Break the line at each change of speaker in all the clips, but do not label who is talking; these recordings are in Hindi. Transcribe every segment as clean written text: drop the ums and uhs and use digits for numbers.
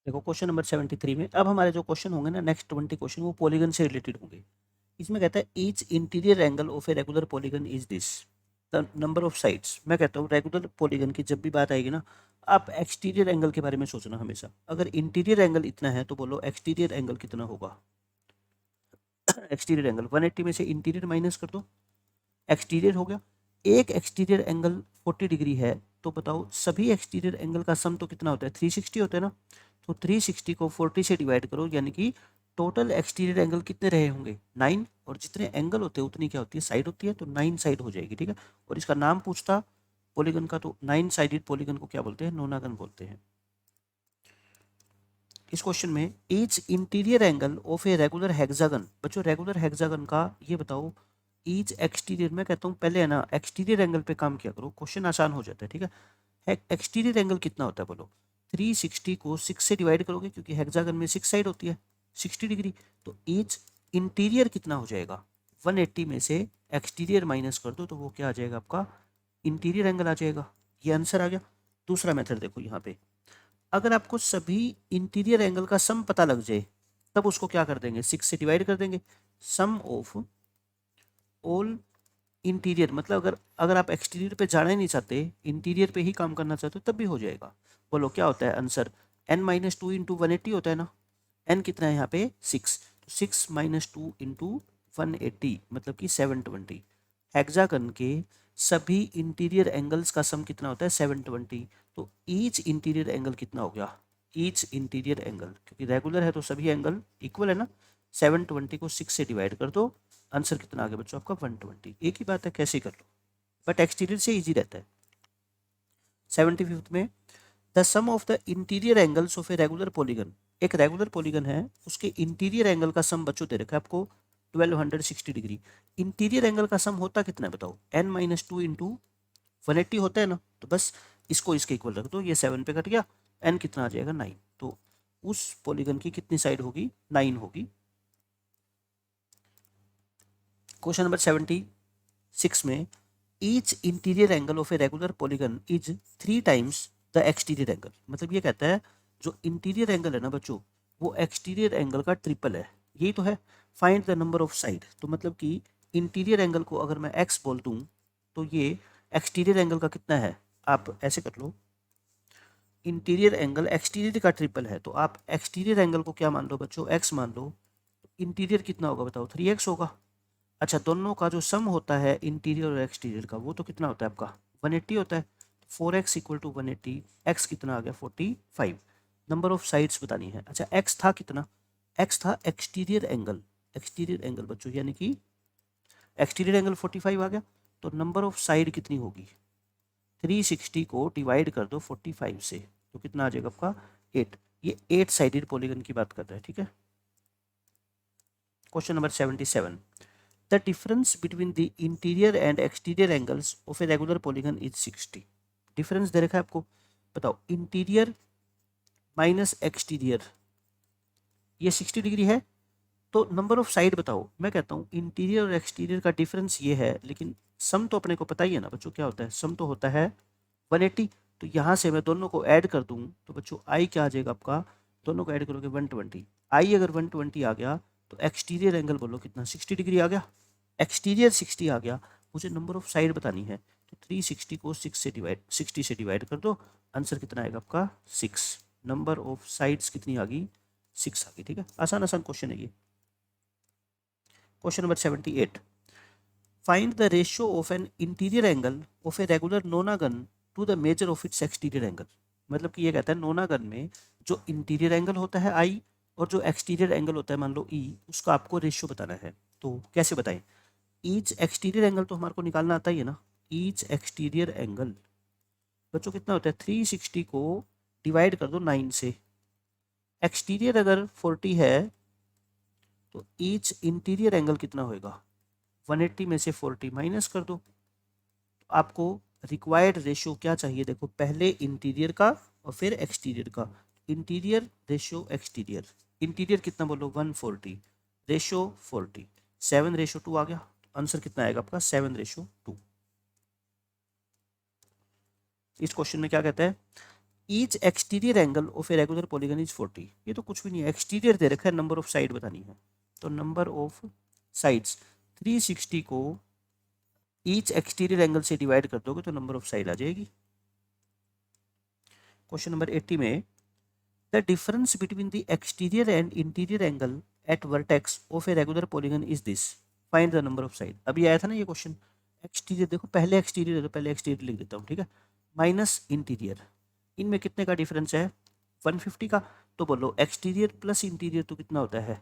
देखो क्वेश्चन नंबर 73 में अब हमारे जो क्वेश्चन होंगे ना नेक्स्ट 20 क्वेश्चन वो पॉलीगन से रिलेटेड होंगे। इसमें कहता है each interior angle of a regular polygon is this the number of sides. मैं कहता हूँ रेगुलर पॉलीगन की जब भी बात आएगी ना, आप एक्सटीरियर एंगल के बारे में सोचना हमेशा। अगर इंटीरियर एंगल इतना है तो बोलो एक्सटीरियर एंगल कितना होगा। एक्सटीरियर एंगल 180 में से इंटीरियर माइनस कर दो, एक्सटीरियर हो गया। एक एक्सटीरियर एंगल 40 डिग्री है तो बताओ सभी एक्सटीरियर एंगल का सम तो कितना होता है, 360 होता है ना। तो 360 को 40 से डिवाइड करो, यानी कि टोटल एक्सटीरियर एंगल कितने रहे होंगे, 9। और जितने एंगल होते हैं उतनी क्या होती है, साइड होती है, तो 9 साइड हो जाएगी। ठीक है, और इसका नाम पूछता पॉलीगन का तो 9 साइडेड पॉलीगन को क्या बोलते हैं, नोनागन बोलते हैं। इस क्वेश्चन में each interior angle of a regular hexagon, बच्चों रेगुलर हेक्सागन का ये बताओ ईच एक्सटीरियर। मैं कहता हूँ पहले है ना एक्सटीरियर एंगल पे काम किया करो, क्वेश्चन आसान हो जाता है। ठीक है, एक्सटीरियर एंगल कितना होता है बोलो, 360 को 6 से डिवाइड करोगे क्योंकि हेक्सागन में 6 साइड होती है, 60 डिग्री। तो ईच इंटीरियर कितना हो जाएगा, 180 में से एक्सटीरियर माइनस कर दो तो वो क्या आ जाएगा आपका, इंटीरियर एंगल आ जाएगा। ये आंसर आ गया। दूसरा मेथड देखो यहाँ पे, अगर आपको सभी इंटीरियर एंगल का सम पता लग जाए तब उसको क्या कर देंगे, 6 से डिवाइड कर देंगे। सम ऑफ ऑल इंटीरियर, मतलब अगर अगर आप एक्सटीरियर पे जाना ही नहीं चाहते, इंटीरियर पे ही काम करना चाहते हो तब भी हो जाएगा। बोलो क्या होता है answer, n minus two into 180 होता है ना। n कितना है यहाँ पे 6, तो 6 माइनस टू इंटू 180 मतलब कि 720। हेक्सागन के सभी इंटीरियर एंगल्स का सम कितना होता है 720। तो ईच इंटीरियर एंगल कितना हो गया, ईच इंटीरियर एंगल क्योंकि रेगुलर है तो सभी एंगल इक्वल है ना, 720 को 6 से डिवाइड कर दो, आंसर कितना आ गया बच्चों आपका 120। एक ही बात है कैसे कर लो, बट एक्सटीरियर से इजी रहता है। 75 में the sum of the interior angles of a regular polygon, एक रेगुलर पॉलीगन है उसके इंटीरियर एंगल का सम बच्चों दे रखा है आपको 1260 डिग्री। इंटीरियर एंगल का सम होता कितना है बताओ, n माइनस टू इंटू 180 होता है ना, तो बस इसको इसके इक्वल रख दो, ये 7 पे कट गया, n कितना आ जाएगा 9। तो उस पॉलीगन की कितनी साइड होगी, 9 होगी। क्वेश्चन नंबर 76 में each interior angle of a regular polygon is 3 times the exterior angle. मतलब ये कहता है जो इंटीरियर एंगल है ना बच्चों वो एक्सटीरियर एंगल का ट्रिपल है, यही तो है। Find the number of side, तो मतलब कि इंटीरियर एंगल को अगर मैं x बोल दूं तो ये एक्सटीरियर एंगल का कितना है, आप ऐसे कर लो, इंटीरियर एंगल एक्सटीरियर का ट्रिपल है तो आप एक्सटीरियर एंगल को क्या मान लो बच्चों, x मान लो। इंटीरियर कितना होगा बताओ, 3x होगा। अच्छा दोनों का जो सम होता है इंटीरियर और एक्सटीरियर का वो तो कितना होता है आपका 180 होता है। 4x इक्वल टू 180, x कितना आ गया 45। नंबर ऑफ साइड्स बतानी है। अच्छा x था कितना, x था एक्सटीरियर एंगल, एक्सटीरियर एंगल बच्चों यानी कि एक्सटीरियर एंगल 45 आ गया। तो नंबर ऑफ साइड कितनी होगी, 360 को डिवाइड कर दो 45 से तो कितना आ जाएगा आपका 8। ये 8 साइडेड पॉलीगन की बात कर रहा है। ठीक है, question number 77, the difference between the interior and exterior angles of a regular polygon is 60। Difference दे रखा है आपको, बताओ इंटीरियर माइनस एक्सटीरियर ये 60 डिग्री है। तो नंबर ऑफ साइड बताओ, मैं कहता हूँ इंटीरियर और एक्सटीरियर का डिफरेंस ये है लेकिन सम तो अपने को पता ही है ना बच्चों, क्या होता है सम तो होता है 180। तो यहाँ से मैं दोनों को ऐड कर दूँ तो बच्चों आई क्या आ जाएगा आपका, दोनों को ऐड करोगे 120। आई अगर 120 आ गया तो एक्सटीरियर एंगल बोलो कितना 60 डिग्री आ गया, एक्सटीरियर 60 आ गया। मुझे नंबर ऑफ साइड बतानी है तो 360 को 60 से डिवाइड कर दो, आंसर कितना आएगा आपका 6। नंबर ऑफ साइड्स कितनी आ गई 6 आ गई। ठीक है, आसान आसान क्वेश्चन है ये। Question number 78, find the ratio of an interior angle of a regular nonagon to the major of its exterior angle. मतलब कि ये कहता है नोनागन में जो इंटीरियर एंगल होता है आई और जो एक्सटीरियर एंगल होता है मान लो ई, उसका आपको रेशियो बताना है। तो कैसे बताएं, ईच एक्सटीरियर एंगल तो हमारे को निकालना आता ही है ना, ईच एक्सटीरियर एंगल बच्चों कितना होता है 360 को डिवाइड कर दो 9 से। एक्सटीरियर अगर 40 है तो ईच इंटीरियर एंगल कितना होएगा, 180 में से 40 माइनस कर दो। तो आपको रिक्वायर्ड रेशियो क्या चाहिए, देखो पहले इंटीरियर का और फिर एक्सटीरियर का। इंटीरियर रेशियो एक्सटीरियर, इंटीरियर कितना बोलो 140, रेशियो 40, 7:2 आ गया। आंसर कितना आएगा आपका 7:2। इस क्वेश्चन में क्या कहता है, each exterior angle of a regular polygon is 40। ये तो कुछ भी नहीं है, एक्सटीरियर दे रखा है, नंबर ऑफ साइड बतानी है। तो नंबर ऑफ साइड्स 360 को ईच एक्सटीरियर एंगल से डिवाइड कर दोगे तो नंबर ऑफ साइड आ जाएगी। क्वेश्चन नंबर 80 में the difference between the exterior and interior angle eight vertex of a regular polygon is this, find the number of side. अभी आया था ना ये क्वेश्चन। एक्सटीरियर देखो, पहले एक्सटीरियर है तो पहले एक्सटीरियर लिख देता हूँ, ठीक है, माइनस इंटीरियर। इनमें कितने का डिफरेंस है? 150 का। तो बोलो एक्सटीरियर प्लस इंटीरियर तो कितना होता है?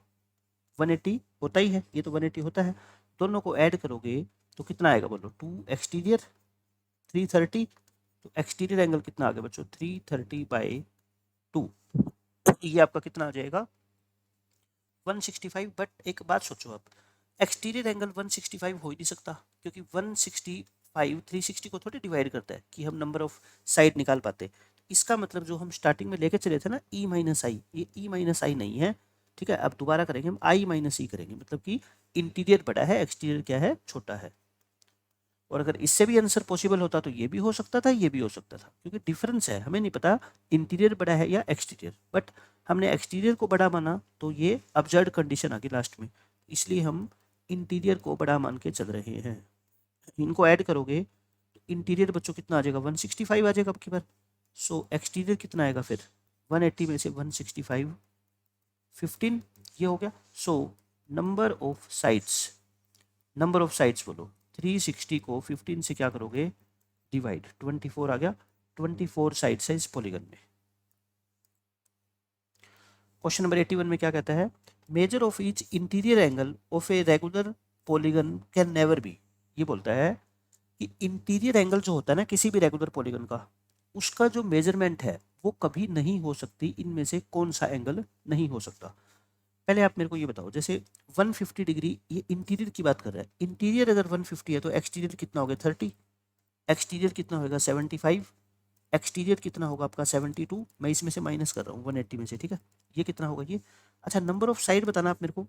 180 होता ही है, ये तो 180 होता है। दोनों को ऐड करोगे तो कितना आएगा बोलो? 2 एक्सटीरियर 330। तो एक्सटीरियर एंगल कितना आ गया बच्चों? 330/2। ये आपका कितना आ जाएगा? 165। बट एक बात सोचो आप, एक्सटीरियर एंगल 165 हो ही नहीं सकता, क्योंकि 165 360 को थोड़ी डिवाइड करता है कि हम नंबर ऑफ साइड निकाल पाते। इसका मतलब जो हम स्टार्टिंग में लेके चले थे ना, ई माइनस आई, ये ई माइनस आई नहीं है, ठीक है। अब दोबारा करेंगे हम, आई माइनस ई करेंगे, मतलब कि इंटीरियर बड़ा है, एक्सटीरियर क्या है? छोटा है। और अगर इससे भी आंसर पॉसिबल होता तो ये भी हो सकता था, ये भी हो सकता था, क्योंकि डिफरेंस है, हमें नहीं पता इंटीरियर बड़ा है या एक्सटीरियर। बट हमने एक्सटीरियर को बड़ा माना तो ये अब्सर्ड कंडीशन आ गई लास्ट में, इसलिए हम इंटीरियर को बड़ा मान के चल रहे हैं। इनको ऐड करोगे तो इंटीरियर बच्चों कितना आ जाएगा? 165 आ जाएगा अब की बार। सो एक्सटीरियर कितना आएगा फिर? 180 में से 165 15, ये हो गया। So number of sides, number of sides बोलो, 360 को 15 से क्या करोगे? डिवाइड, 24 आ गया। 24 साइड्स है इस पॉलीगन में। क्वेश्चन नंबर 81 में क्या कहता है? Measure of each interior angle of a regular polygon can never be. ये बोलता है कि इंटीरियर एंगल जो होता है ना किसी भी रेगुलर पॉलीगन का, उसका जो मेजरमेंट है वो कभी नहीं हो सकती, इनमें से कौन सा एंगल नहीं हो सकता? पहले आप मेरे को ये बताओ, जैसे 150 डिग्री, ये इंटीरियर की बात कर रहा है, इंटीरियर अगर 150 है तो एक्सटीरियर कितना हो गया? 30। एक्सटीरियर कितना होगा? 75। एक्सटीरियर कितना होगा आपका? 72। मैं इसमें से माइनस कर रहा हूँ 180 में से, ठीक है। ये कितना होगा ये? अच्छा, नंबर ऑफ साइड बताना आप मेरे को।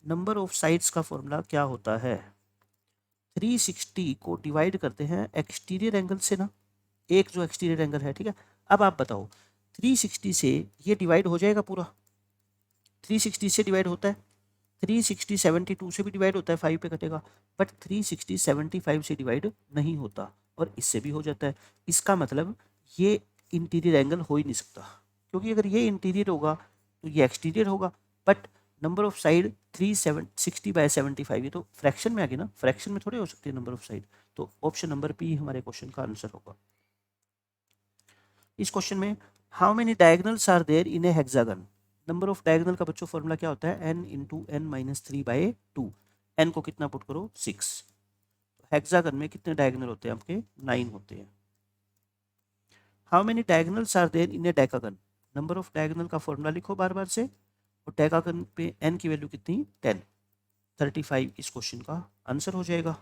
नंबर ऑफ साइड्स का फॉर्मूला क्या होता है? 360 को डिवाइड करते हैं एक्सटीरियर एंगल से ना, एक जो एक्सटीरियर एंगल है, ठीक है। अब आप बताओ 360 से ये डिवाइड हो जाएगा पूरा? 360 से डिवाइड होता है, 360 72 से भी डिवाइड होता है, 5 पे कटेगा। बट 360 75 से डिवाइड नहीं होता, और इससे भी हो जाता है। इसका मतलब ये इंटीरियर एंगल हो ही नहीं सकता, क्योंकि अगर ये इंटीरियर होगा तो ये एक्सटीरियर होगा। बट नंबर ऑफ साइड 360/75, ये तो फ्रैक्शन में आ गई ना, फ्रैक्शन में थोड़ी हो सकती है नंबर ऑफ साइड। तो ऑप्शन नंबर पी हमारे क्वेश्चन का आंसर होगा। इस क्वेश्चन में how many diagonals are there in a hexagon. Number of diagonal का बच्चों फॉर्मूला क्या होता है? n into n minus 3/2। एन को कितना पुट करो? 6। हेक्सागन में कितने डायगनल होते हैं आपके? 9 होते हैं। How many diagonals are there in a decagon. Number of diagonal का फॉर्मूला लिखो बार बार से, और डेकागन पे n की वैल्यू कितनी? 10। 35 इस क्वेश्चन का आंसर हो जाएगा।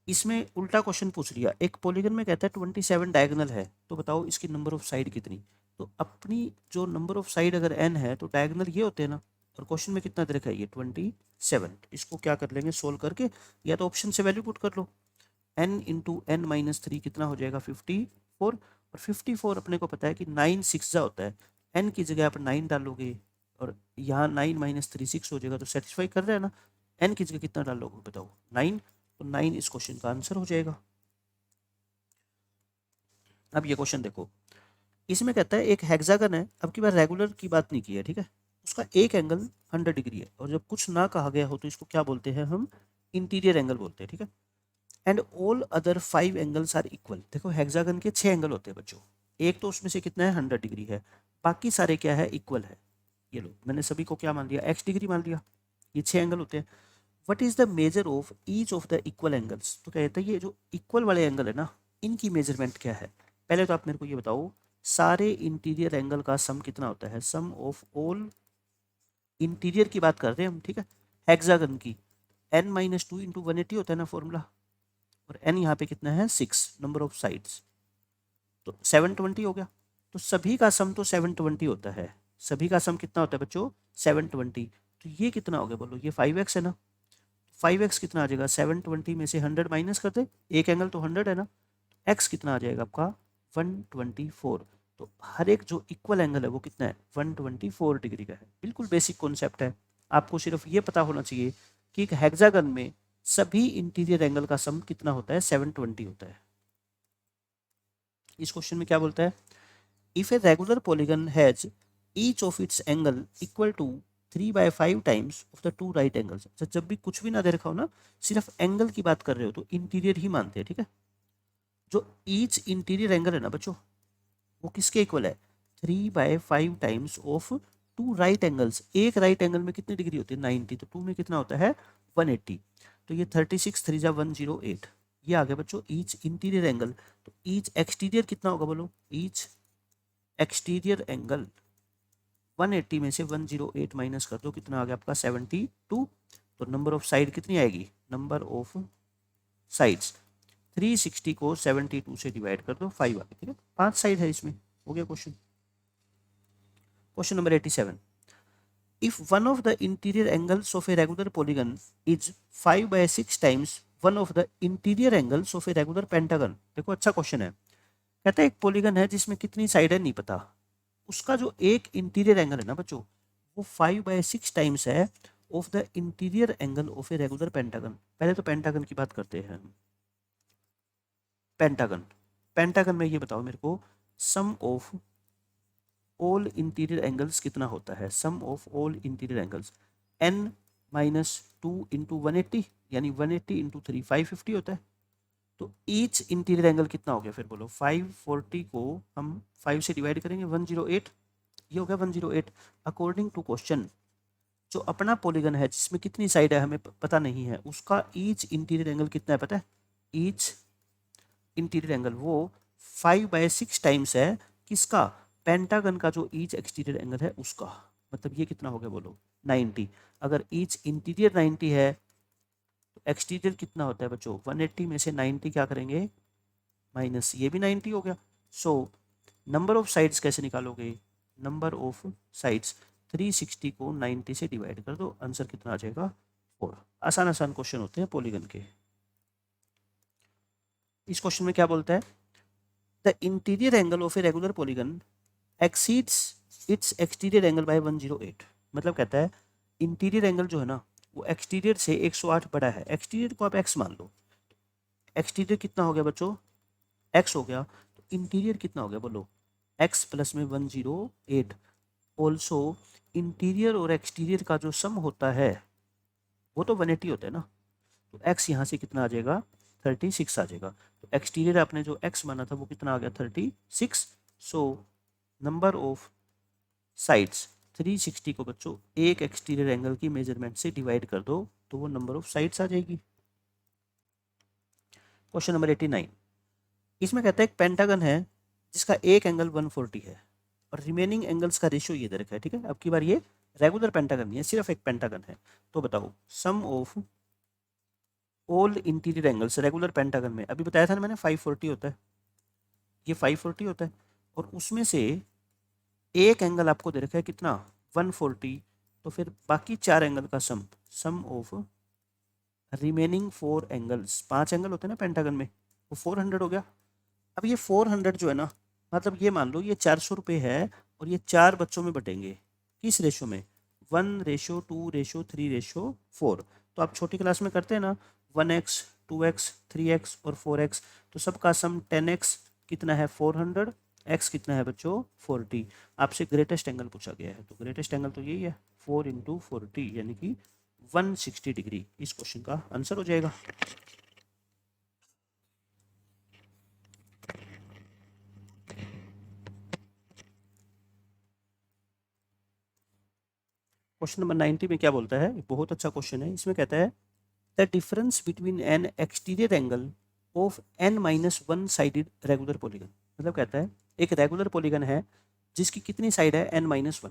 इसमें उल्टा क्वेश्चन पूछ लिया, एक पॉलीगन में कहता है 27 डायगोनल है, तो बताओ इसकी नंबर ऑफ साइड कितनी? तो अपनी जो नंबर ऑफ साइड अगर n है तो डायगोनल ये होते हैं ना, और क्वेश्चन में कितना दे रखा है? ये 27। इसको क्या कर लेंगे सोल्व करके, या तो ऑप्शन से वैल्यू पुट कर लो। n इंटू एन माइनस 3 कितना हो जाएगा? 54। और 54 अपने को पता है कि 9 6 होता है, n की जगह आप 9 डालोगे, और यहाँ 9 माइनस 3 6 हो जाएगा, तो सेटिस्फाई कर रहे हैं ना। n की जगह कितना डालोगे बताओ? 9। तो 9 इस क्वेश्चन का आंसर हो जाएगा। अब ये क्वेश्चन देखो, इसमें कहता है एक हेक्सागन है, अब की बार रेगुलर की बात नहीं की है, ठीक है। उसका एक एंगल 100 डिग्री है, और जब कुछ ना कहा गया हो तो इसको क्या बोलते हैं हम? इंटीरियर एंगल बोलते हैं, ठीक है। And all other 5 angles are equal. देखो हेक्सागन के 6 एंगल होते हैं बच्चों, एक तो उसमें से कितना है? 100 डिग्री है, बाकी सारे क्या है? इक्वल है। ये लो, मैंने सभी को क्या मान लिया? x डिग्री मान लिया। ये 6 एंगल होते हैं। What is the major of each of the equal angles. तो कहते हैं ये जो इक्वल वाले एंगल है ना, इनकी मेजरमेंट क्या है? पहले तो आप मेरे को ये बताओ, सारे इंटीरियर एंगल का सम कितना होता है? सम ऑफ ऑल इंटीरियर की बात कर रहे हैं हम, ठीक है, हेक्सागन की। n माइनस 2 इंटू 180 होता है ना फॉर्मूला, और n यहाँ पे कितना है? 6, नंबर ऑफ साइड्स, तो 720 हो गया। तो सभी का सम तो 720 होता है। सभी का सम कितना होता है बच्चों? 720। तो ये कितना हो गया बोलो? ये 5x है ना। 5x कितना आ जाएगा? 720 में से 100 माइनस कर दे, एक एंगल तो 100 है ना, x कितना आ जाएगा आपका? 124। तो हर एक जो इक्वल एंगल है वो कितना है, 124 डिग्री का है। बिल्कुल बेसिक कॉन्सेप्ट है, आपको सिर्फ ये पता होना चाहिए कि एक हेक्सागन में सभी इंटीरियर एंगल का सम कितना होता है, 720 होता है। इस क्वेश्चन में क्या बोलता है, if a regular polygon has each of its angle equal to 3/5 times of the two right angles. जब भी कुछ भी ना दे रखा हो ना, सिर्फ एंगल की बात कर रहे हो तो इंटीरियर ही मानते हैं, ठीक है। जो ईच इंटीरियर एंगल है ना बच्चों, वो किसके इक्वल है, 3/5 times of two right angles. एक राइट एंगल में कितनी डिग्री होती है, 90, तो टू में कितना होता है, 180। तो ये 36 3 108, ये आ गया बच्चों ईच इंटीरियर एंगल। तो ईच एक्सटीरियर कितना होगा बोलो, ईच एक्सटीरियर एंगल 180 में से 108 माइनस कर दो, कितना आ गया आपका 72। तो नंबर ऑफ साइड कितनी आएगी, नंबर ऑफ साइड्स 360 को 72 से डिवाइड कर दो, 5 आ गया, ठीक है। 5 साइड है इसमें, हो गया question. Question number 87, if one of the interior angles of a regular polygon is 5/6 times one of the interior angles of a regular pentagon। देखो अच्छा क्वेश्चन है, कहता है एक पॉलीगन है जिसमें कितनी साइड है नहीं पता, उसका जो एक इंटीरियर एंगल है ना बच्चों, वो 5/6 टाइम्स है of the interior angle of a regular pentagon. पहले तो पेंटागन की बात करते हैं। पेंटागन, पेंटागन में ये बताओ मेरे को, sum of all interior angles कितना होता है, sum of all interior angles n-2 into 180, यानी 180 इंटू 3 550 होता है। तो ईच इंटीरियर एंगल कितना हो गया फिर बोलो, 540 को हम 5 से डिवाइड करेंगे, 108, ये हो गया 108। अकॉर्डिंग टू क्वेश्चन, जो अपना पॉलीगन है जिसमें कितनी साइड है हमें पता नहीं है, उसका ईच इंटीरियर एंगल कितना है पता है, ईच इंटीरियर एंगल वो 5/6 टाइम्स है किसका, पेंटागन का जो ईच एक्सटीरियर एंगल है उसका। मतलब ये कितना हो गया बोलो, 90। अगर ईच इंटीरियर 90 है तो एक्सटीरियर कितना होता है बच्चों, 180 में से 90 क्या करेंगे, माइनस, ये भी 90 हो गया। सो नंबर ऑफ साइड्स कैसे निकालोगे, नंबर ऑफ साइड्स 360 को 90 से डिवाइड कर दो, आंसर कितना आ जाएगा, 4। आसान आसान क्वेश्चन होते हैं पॉलीगन के। इस क्वेश्चन में क्या बोलता है, the interior angle of a regular polygon exceeds its exterior angle by 108। मतलब कहता है इंटीरियर एंगल जो है ना वो एक्सटीरियर से 108 बड़ा है। एक्सटीरियर को आप x मान लो, एक्सटीरियर कितना हो गया बच्चों, x हो गया, तो इंटीरियर कितना हो गया बोलो, x प्लस में 108। ऑल्सो इंटीरियर और एक्सटीरियर का जो सम होता है वो तो 180 होता है ना, तो x यहाँ से कितना आ जाएगा, 36 आ जाएगा। तो एक्सटीरियर आपने जो x माना था वो कितना आ गया, 36। सो नंबर ऑफ साइड्स 360 को बच्चों एक एक्सटीरियर एंगल की मेजरमेंट से डिवाइड कर दो तो वो नंबर ऑफ साइड्स आ जाएगी। क्वेश्चन नंबर 89, इसमें कहता है एक पेंटागन है जिसका एक एंगल 140 है और रिमेनिंग एंगल्स का रेशियो ये दे रखा है, ठीक है। अब की बार ये रेगुलर पेंटागन नहीं है, सिर्फ एक पेंटागन है। तो बताओ sum of all interior angles regular pentagon में, अभी बताया था ना मैंने 540 होता है, ये 540 होता है, और उसमें से एक एंगल आपको दे रखा है कितना, 140। तो फिर बाकी 4 एंगल का सम ऑफ रिमेनिंग 4 एंगल्स, 5 एंगल होते हैं ना पेंटागन में, वो 400 हो गया। अब ये 400 जो है ना, मतलब ये मान लो ये 400 रुपये है और ये 4 बच्चों में बटेंगे, किस रेशो में, 1:2:3:4। तो आप छोटी क्लास में करते हैं ना 1x 2x 3x और 4x, तो सबका सम 10x कितना है 400, x कितना है बच्चों 40। आपसे ग्रेटेस्ट एंगल पूछा गया है, तो ग्रेटेस्ट एंगल तो यही है 4 × 40 यानी कि 160 डिग्री। इस क्वेश्चन का आंसर हो जाएगा। क्वेश्चन नंबर 90 में क्या बोलता है, बहुत अच्छा क्वेश्चन है। इसमें कहता है the difference between N exterior angle of n-1 sided regular polygon. मतलब कहता है एक रेगुलर पॉलीगन है जिसकी कितनी साइड है, n-1,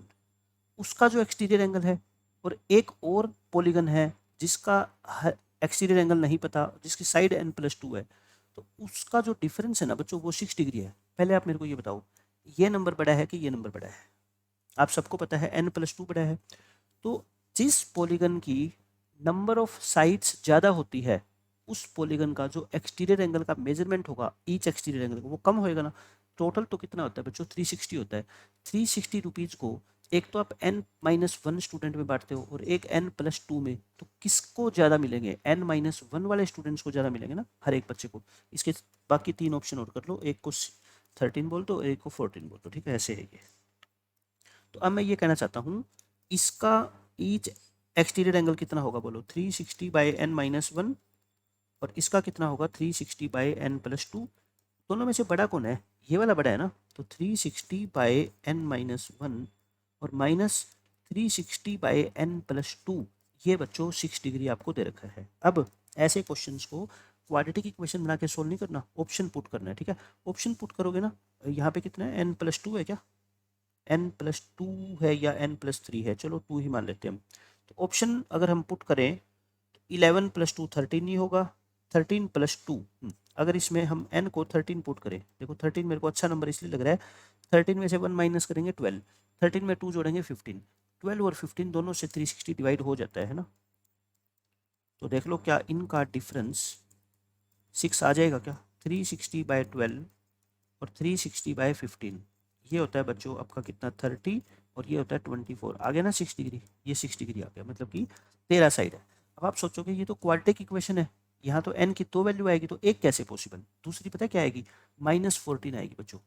उसका जो एक्सटीरियर एंगल है, और एक और पॉलीगन है जिसका एक्सटीरियर एंगल नहीं पता, जिसकी साइड n+2 है, तो उसका जो डिफरेंस है ना बच्चों वो 6 डिग्री है। पहले आप मेरे को ये बताओ, ये नंबर बड़ा है कि ये नंबर बड़ा है, आप सबको पता है n+2 बड़ा है। तो जिस पॉलीगन की नंबर ऑफ साइड्स ज़्यादा होती है उस पॉलीगन का जो एक्सटीरियर एंगल का मेजरमेंट होगा ईच एक्सटीरियर एंगल वो कम होएगा ना। टोटल तो कितना होता है बच्चों 360 होता है। 360 रुपीज़ को एक तो आप n-1 स्टूडेंट में बांटते हो और एक n+2 में, तो किसको ज़्यादा मिलेंगे? n-1 वाले स्टूडेंट्स को ज़्यादा मिलेंगे ना, हर एक बच्चे को। इसके बाकी 3 ऑप्शन और कर लो, एक को 13 बोल दो, एक को 14 बोल दो, ठीक है, ऐसे है ये। तो अब मैं ये कहना चाहता हूँ, इसका ईच एक्सटीरियर एंगल कितना होगा बोलो? 360/n-1, और इसका कितना होगा? 360/n+2। दोनों में से बड़ा कौन है? ये वाला बड़ा है ना, तो 360/n-1 और माइनस 360/n+2, ये बच्चों 6 डिग्री आपको दे रखा है। अब ऐसे क्वेश्चंस को क्वाड्रेटिक इक्वेशन बना के सोल्व नहीं करना, ऑप्शन पुट करना है, ठीक है। ऑप्शन पुट करोगे ना, यहाँ पे कितना है? n+2 है क्या? n+2 है या n+3 है? चलो 2 ही मान लेते हैं हम। तो ऑप्शन अगर हम पुट करें, 11 + 2 13 ही होगा, 13 + 2। अगर इसमें हम n को 13 पुट करें, देखो 13 मेरे को अच्छा नंबर इसलिए लग रहा है, 13 में से 1 माइनस करेंगे 12, 13 में 2 जोड़ेंगे 15, 12 और 15 दोनों से 360 डिवाइड हो जाता है ना। तो देख लो क्या इनका डिफरेंस 6 आ जाएगा क्या? 360/12 और 360/15, ये होता है बच्चों आपका कितना? 30, और ये होता है 24। आ गया ना 6 डिग्री, ये 6 डिग्री आ गया, मतलब कि 13 साइड है। अब आप सोचोगे ये तो क्वाड्रेटिक इक्वेशन है, यहाँ तो n की 2 वैल्यू आएगी, तो एक कैसे पॉसिबल? दूसरी पता है क्या आएगी? -14 आएगी बच्चों।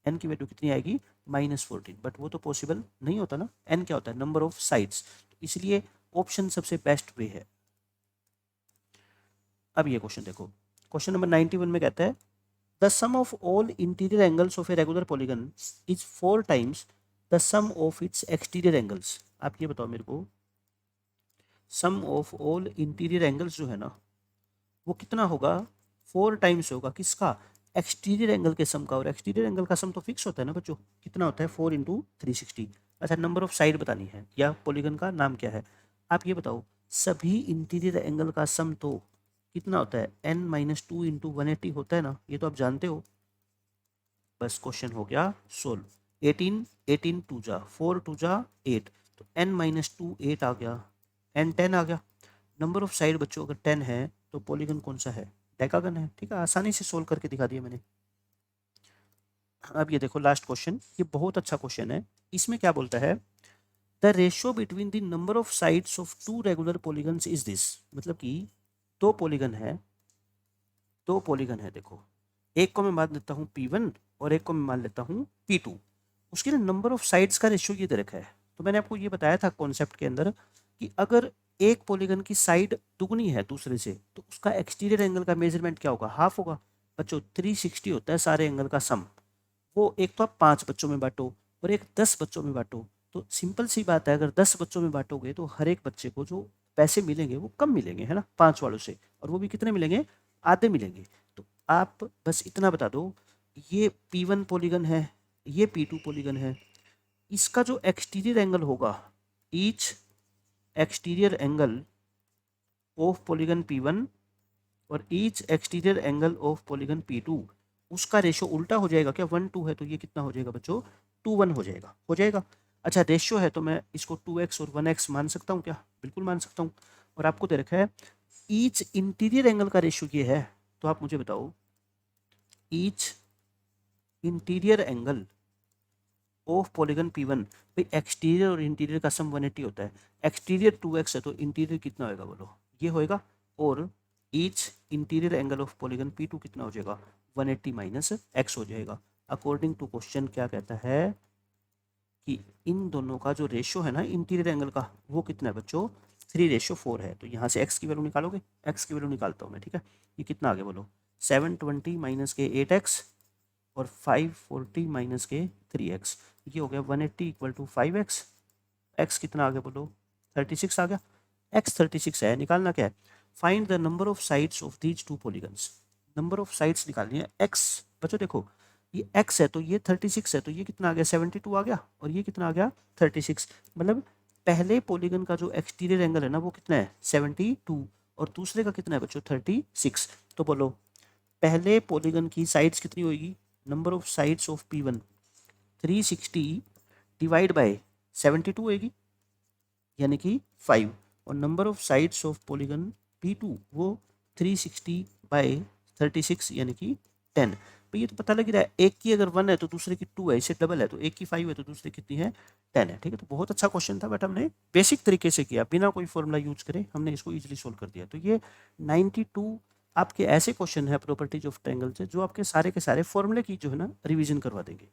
n की वैल्यू कितनी आएगी? -14। बट वो तो पॉसिबल नहीं होता ना, n क्या होता है? नंबर ऑफ साइड्स, तो इसलिए ऑप्शन सबसे बेस्ट वे है। अब ये क्वेश्चन देखो, क्वेश्चन नंबर 91 में कहता है the sum of all interior angles of a regular polygon is 4 times the sum of its exterior angles। आप ये बताओ मेरे को, sum of all interior angles जो है ना, वो कितना होगा? 4 टाइम्स होगा किसका? एक्सटीरियर एंगल के सम का। और एक्सटीरियर एंगल का सम तो फिक्स होता है ना बच्चों, कितना होता है? 4 × 360। अच्छा, नंबर ऑफ साइड बतानी है या पॉलीगन का नाम क्या है? आप ये बताओ, सभी इंटीरियर एंगल का सम तो कितना होता है? n-2 × 180 होता है ना, ये तो आप जानते हो। बस क्वेश्चन हो गया सोल्व। 18 18 2 जा 4 2 जा 8, तो n-2 8 आ गया, n 10 आ गया। नंबर ऑफ साइड बच्चों अगर 10 है तो पॉलीगन कौन सा है? डेकागन है, ठीक है, आसानी से सोल्व करके दिखा दिया मैंने। अब ये देखो लास्ट क्वेश्चन, ये बहुत अच्छा क्वेश्चन है। इसमें क्या बोलता है? The ratio between the number of sides of 2 regular polygons is this. मतलब कि दो पॉलीगन है, दो पॉलीगन है, देखो एक को मैं मान लेता हूँ P1 और एक को मैं मान लेता हूँ P2। उसके ना नंबर ऑफ साइड्स का रेशियो ये दे रखा है। तो मैंने आपको ये बताया था कॉन्सेप्ट के अंदर कि अगर एक पॉलीगन की साइड दुगनी है दूसरे से, तो उसका एक्सटीरियर एंगल का मेजरमेंट क्या होगा? हाफ होगा बच्चों। 360 होता है सारे एंगल का सम। वो एक तो आप 5 बच्चों में बांटो और एक 10 बच्चों में बांटो, तो सिंपल सी बात है, अगर 10 बच्चों में बांटोगे तो हर एक बच्चे को जो पैसे मिलेंगे वो कम मिलेंगे, है ना, 5 वालों से। और वो भी कितने मिलेंगे? आधे मिलेंगे। तो आप बस इतना बता दो, ये P1 पॉलीगन है, ये P2 पॉलीगन है, इसका जो एक्सटीरियर एंगल होगा, each exterior angle of polygon P1 और each exterior angle of polygon P2, उसका रेशियो उल्टा हो जाएगा क्या? 1:2 है तो ये कितना हो जाएगा बच्चों? 2:1 हो जाएगा, हो जाएगा। अच्छा, रेशियो है तो मैं इसको 2x और 1x मान सकता हूँ क्या? बिल्कुल मान सकता हूँ। और आपको दे रखा है ईच इंटीरियर एंगल का रेशियो ये है, तो आप मुझे बताओ each interior angle of polygon P1, भाई एक्सटीरियर और इंटीरियर का सम 180 होता है, एक्सटीरियर 2x है तो इंटीरियर कितना होएगा बोलो? ये होएगा। और each interior angle of polygon P2 कितना हो जाएगा? 180 - x हो जाएगा। अकॉर्डिंग टू क्वेश्चन क्या कहता है कि इन दोनों का जो रेशियो है ना इंटीरियर एंगल का, वो कितना है बच्चों? 3:4 है। तो यहाँ से x की वैल्यू निकालोगे, x की वैल्यू निकालता हूँ मैं, ठीक है। ये कितना आ गया बोलो? 720 - के 8x और 540 - के 3x, ये हो गया 180 = 5x। x कितना आ गया बोलो? 36 आ गया। x 36 है, निकालना क्या है? Find the number of sides of these two polygons. Number of sides निकालनी है। x बच्चों देखो, ये x है तो ये 36 है, तो ये कितना आ गया? 72 आ गया, और ये कितना आ गया? 36। मतलब पहले पॉलीगन का जो एक्सटीरियर एंगल है ना वो कितना है? 72, और दूसरे का कितना है बच्चों? 36। तो बोलो पहले पॉलीगन की साइड्स कितनी होगी? Number of sides of P1 360 divide by 72 होगी, यानी कि 5। और number of sides of polygon P2 वो 360/36 यानी कि 10। भाई ये तो पता लग रहा है, एक की अगर 1 है तो दूसरे की 2 है, इससे डबल है, तो एक की 5 है तो दूसरे कितनी है 10 है, ठीक है। तो बहुत अच्छा क्वेश्चन था, बट हमने बेसिक तरीके से किया, बिना कोई फॉर्मूला यूज करे हमने इसको इजीली सोल्व कर दिया। तो ये 92 आपके ऐसे क्वेश्चन है प्रॉपर्टीज ऑफ ट्रायंगल से जो आपके सारे के सारे फॉर्मूले की जो है ना रिवीजन करवा देंगे।